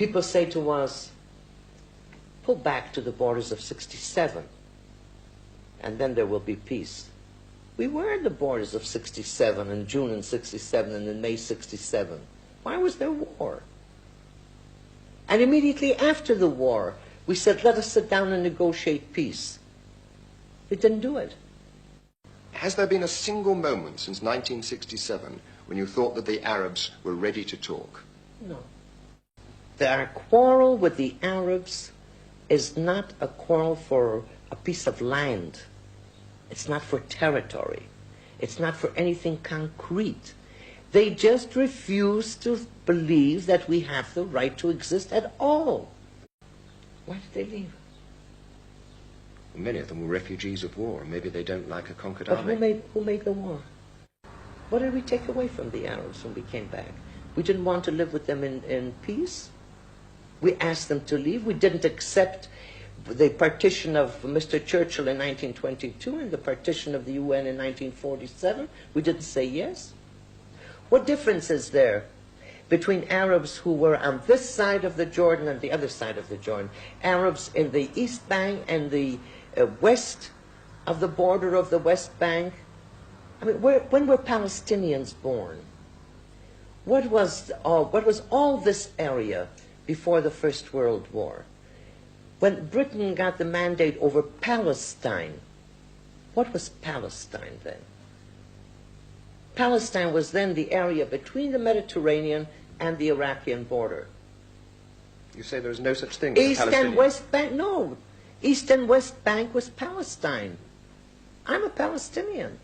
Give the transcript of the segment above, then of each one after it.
People say to us, pull back to the borders of 67, and then there will be peace. We were in the borders of 67, in June in 67, and in May 67. Why was there war? And immediately after the war, we said, let us sit down and negotiate peace. They didn't do it. Has there been a single moment since 1967 when you thought that the Arabs were ready to talk? No. Our quarrel with the Arabs is not a quarrel for a piece of land. It's not for territory. It's not for anything concrete. They just refuse to believe that we have the right to exist at all. Why did they leave? Many of them were refugees of war. Maybe they don't like a conquered But army. who made the war? What did we take away from the Arabs when we came back? We didn't want to live with them in peace. We asked them to leave. We didn't accept the partition of Mr. Churchill in 1922 and the partition of the UN in 1947. We didn't say yes. What difference is there between Arabs who were on this side of the Jordan and the other side of the Jordan? Arabs in the East Bank and the west of the border of the West Bank. I mean, when were Palestinians born? What was all this area before the First World War? When Britain got the mandate over Palestine, what was Palestine then? Palestine was then the area between the Mediterranean and the Iraqi border. You say there is no such thing as East and West Bank, no. East and West Bank was Palestine. I'm a Palestinian.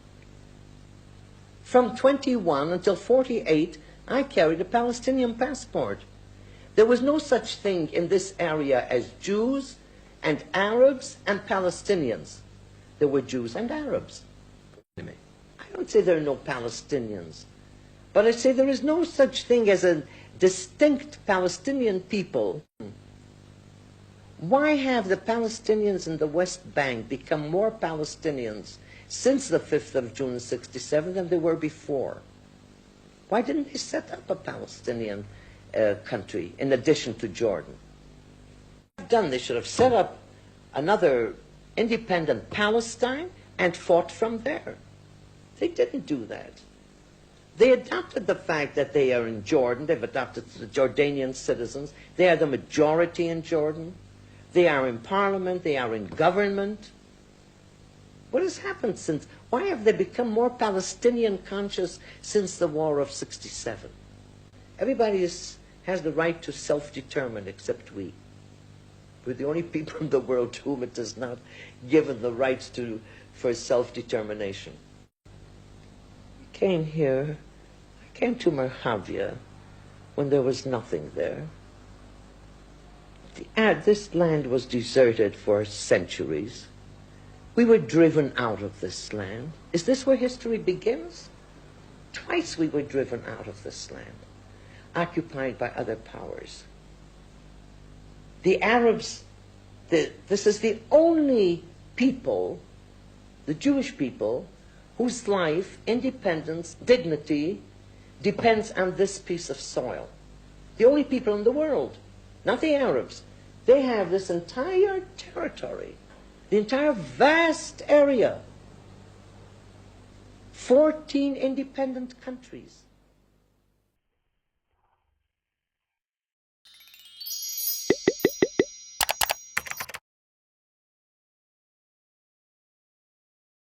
From 21 until 48, I carried a Palestinian passport. There was no such thing in this area as Jews and Arabs and Palestinians. There were Jews and Arabs. I don't say there are no Palestinians, but I say there is no such thing as a distinct Palestinian people. Why have the Palestinians in the West Bank become more Palestinians since the 5th of June 67 than they were before? Why didn't they set up a Palestinian country in addition to Jordan? They should have set up another independent Palestine and fought from there. They didn't do that. They adopted the fact that they are in Jordan. They've adopted the Jordanian citizens. They are the majority in Jordan. They are in parliament. They are in government. What has happened since? Why have they become more Palestinian conscious since the War of 67? Everybody has the right to self-determine except we. We're the only people in the world to whom it is not given the rights for self-determination. I came here, I came to Merhavia when there was nothing there. This land was deserted for centuries. We were driven out of this land. Is this where history begins? Twice we were driven out of this land, occupied by other powers. The Arabs, this is the only people, the Jewish people, whose life, independence, dignity depends on this piece of soil. The only people in the world, not the Arabs. They have this entire territory, the entire vast area, 14 independent countries.